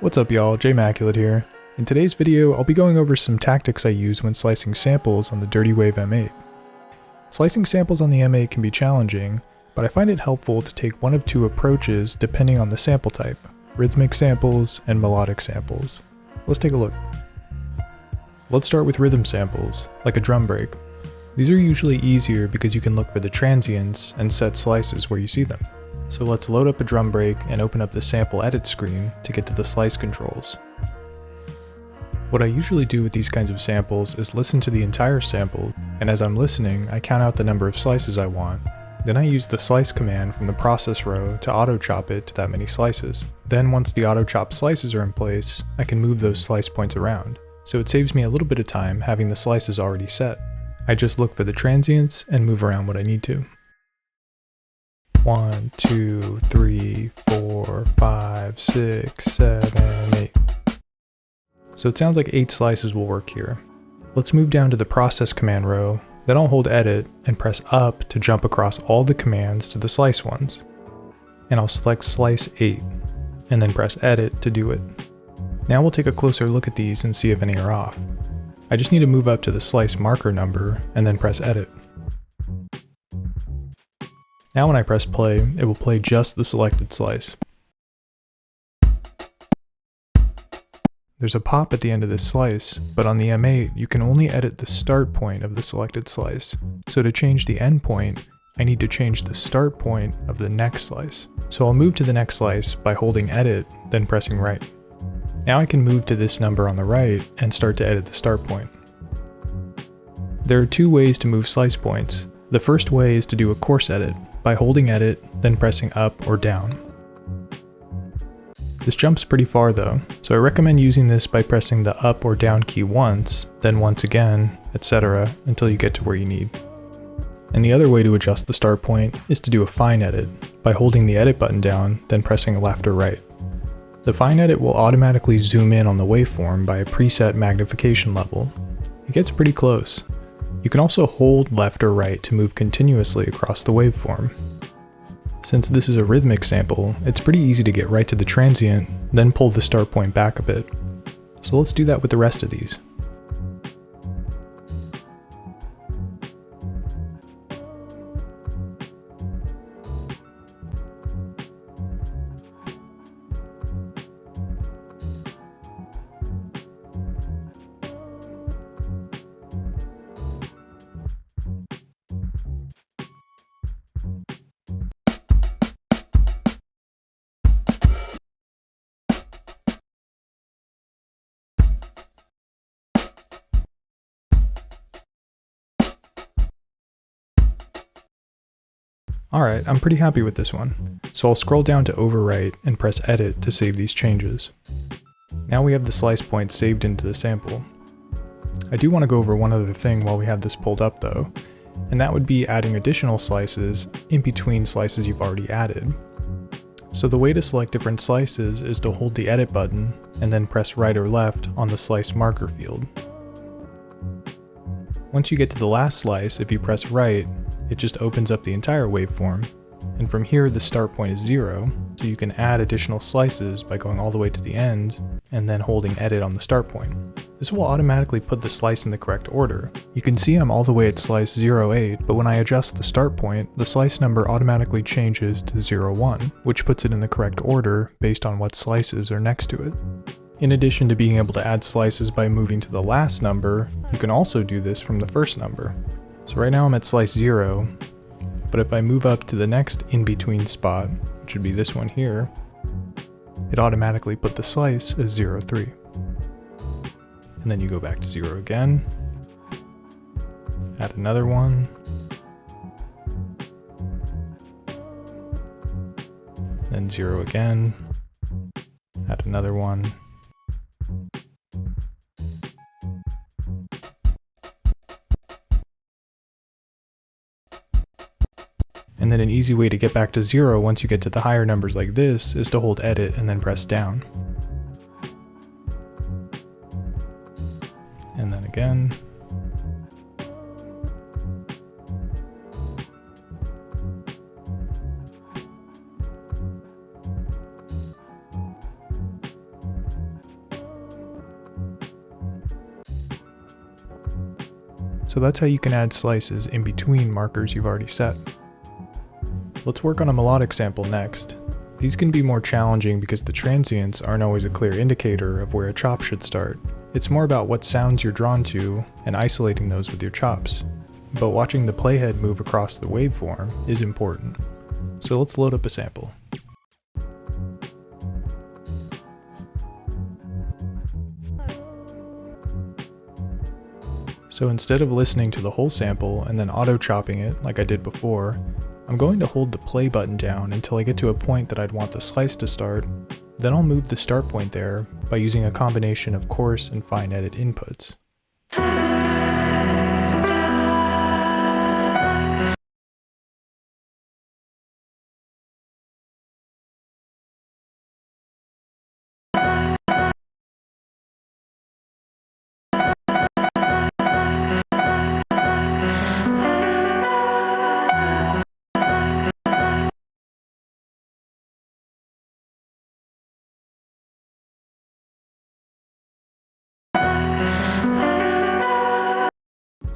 What's up y'all, Jmaculate here. In today's video, I'll be going over some tactics I use when slicing samples on the Dirtywave M8. Slicing samples on the M8 can be challenging, but I find it helpful to take one of two approaches depending on the sample type, rhythmic samples and melodic samples. Let's take a look. Let's start with rhythm samples, like a drum break. These are usually easier because you can look for the transients and set slices where you see them. So let's load up a drum break and open up the sample edit screen to get to the slice controls. What I usually do with these kinds of samples is listen to the entire sample, and as I'm listening, I count out the number of slices I want. Then I use the slice command from the process row to auto chop it to that many slices. Then once the auto chop slices are in place, I can move those slice points around. So it saves me a little bit of time having the slices already set. I just look for the transients and move around what I need to. 1, 2, 3, 4, 5, 6, 7, 8. So it sounds like 8 slices will work here. Let's move down to the process command row, then I'll hold edit and press up to jump across all the commands to the slice ones. And I'll select slice 8, and then press edit to do it. Now we'll take a closer look at these and see if any are off. I just need to move up to the slice marker number and then press edit. Now when I press play, it will play just the selected slice. There's a pop at the end of this slice, but on the M8, you can only edit the start point of the selected slice. So to change the end point, I need to change the start point of the next slice. So I'll move to the next slice by holding edit, then pressing right. Now I can move to this number on the right and start to edit the start point. There are two ways to move slice points. The first way is to do a course edit, by holding edit, then pressing up or down. This jumps pretty far though, so I recommend using this by pressing the up or down key once, then once again, etc. until you get to where you need. And the other way to adjust the start point is to do a fine edit, by holding the edit button down, then pressing left or right. The fine edit will automatically zoom in on the waveform by a preset magnification level. It gets pretty close. You can also hold left or right to move continuously across the waveform. Since this is a rhythmic sample, it's pretty easy to get right to the transient, then pull the start point back a bit. So let's do that with the rest of these. Alright, I'm pretty happy with this one, so I'll scroll down to overwrite and press edit to save these changes. Now we have the slice point saved into the sample. I do want to go over one other thing while we have this pulled up though, and that would be adding additional slices in between slices you've already added. So the way to select different slices is to hold the edit button and then press right or left on the slice marker field. Once you get to the last slice, if you press right, it just opens up the entire waveform, and from here the start point is 0, so you can add additional slices by going all the way to the end and then holding edit on the start point. This will automatically put the slice in the correct order. You can see I'm all the way at slice 08, but when I adjust the start point, the slice number automatically changes to 01, which puts it in the correct order based on what slices are next to it. In addition to being able to add slices by moving to the last number, you can also do this from the first number. So right now I'm at slice 0, but if I move up to the next in-between spot, which would be this one here, it automatically put the slice as 03. And then you go back to 0 again, add another one, then 0 again, add another one, and then an easy way to get back to 0 once you get to the higher numbers like this is to hold edit and then press down. And then again. So that's how you can add slices in between markers you've already set. Let's work on a melodic sample next. These can be more challenging because the transients aren't always a clear indicator of where a chop should start. It's more about what sounds you're drawn to and isolating those with your chops. But watching the playhead move across the waveform is important. So let's load up a sample. So instead of listening to the whole sample and then auto-chopping it like I did before, I'm going to hold the play button down until I get to a point that I'd want the slice to start, then I'll move the start point there by using a combination of coarse and fine edit inputs.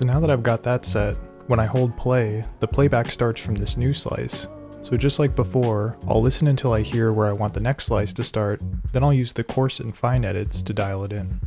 So now that I've got that set, when I hold play, the playback starts from this new slice. So just like before, I'll listen until I hear where I want the next slice to start, then I'll use the coarse and fine edits to dial it in.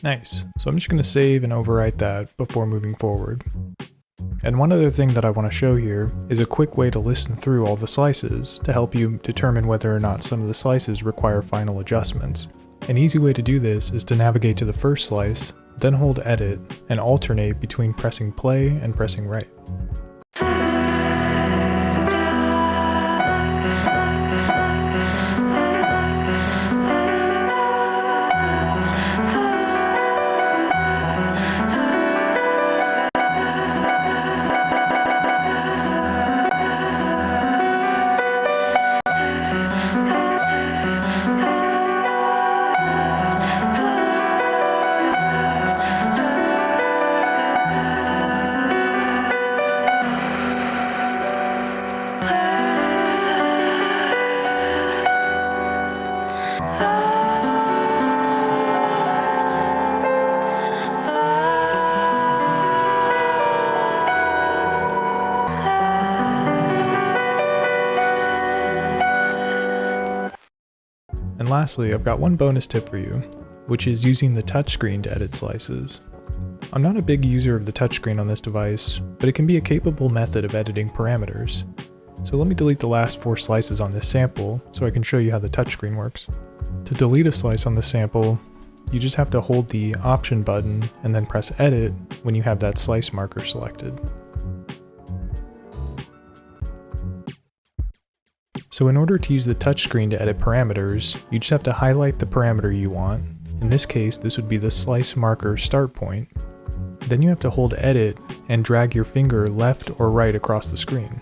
Nice, so I'm just going to save and overwrite that before moving forward. And one other thing that I want to show here is a quick way to listen through all the slices to help you determine whether or not some of the slices require final adjustments. An easy way to do this is to navigate to the first slice, then hold edit, and alternate between pressing play and pressing right. And lastly, I've got one bonus tip for you, which is using the touchscreen to edit slices. I'm not a big user of the touchscreen on this device, but it can be a capable method of editing parameters. So let me delete the last 4 slices on this sample so I can show you how the touchscreen works. To delete a slice on the sample, you just have to hold the Option button and then press Edit when you have that slice marker selected. So in order to use the touchscreen to edit parameters, you just have to highlight the parameter you want. In this case, this would be the slice marker start point. Then you have to hold Edit and drag your finger left or right across the screen.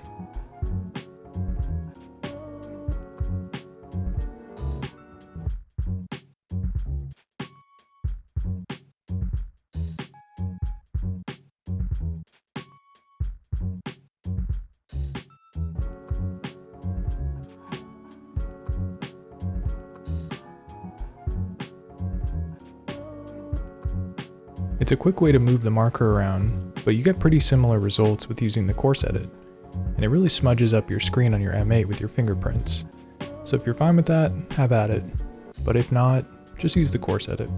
It's a quick way to move the marker around, but you get pretty similar results with using the coarse edit, and it really smudges up your screen on your M8 with your fingerprints. So if you're fine with that, have at it, but if not, just use the coarse edit.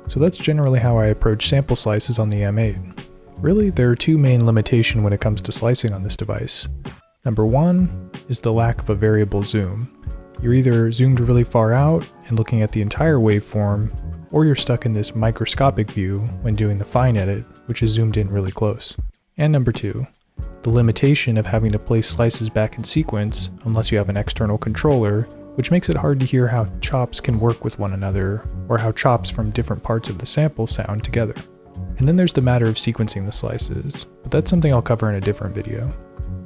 So that's generally how I approach sample slices on the M8. Really, there are 2 main limitations when it comes to slicing on this device. Number 1 is the lack of a variable zoom. You're either zoomed really far out and looking at the entire waveform, or you're stuck in this microscopic view when doing the fine edit, which is zoomed in really close. And number 2, the limitation of having to place slices back in sequence unless you have an external controller, which makes it hard to hear how chops can work with one another, or how chops from different parts of the sample sound together. And then there's the matter of sequencing the slices, but that's something I'll cover in a different video.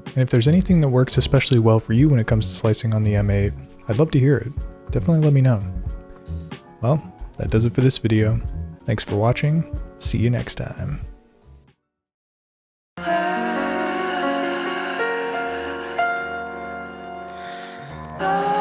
And if there's anything that works especially well for you when it comes to slicing on the M8, I'd love to hear it. Definitely let me know. Well, that does it for this video. Thanks for watching. See you next time. Oh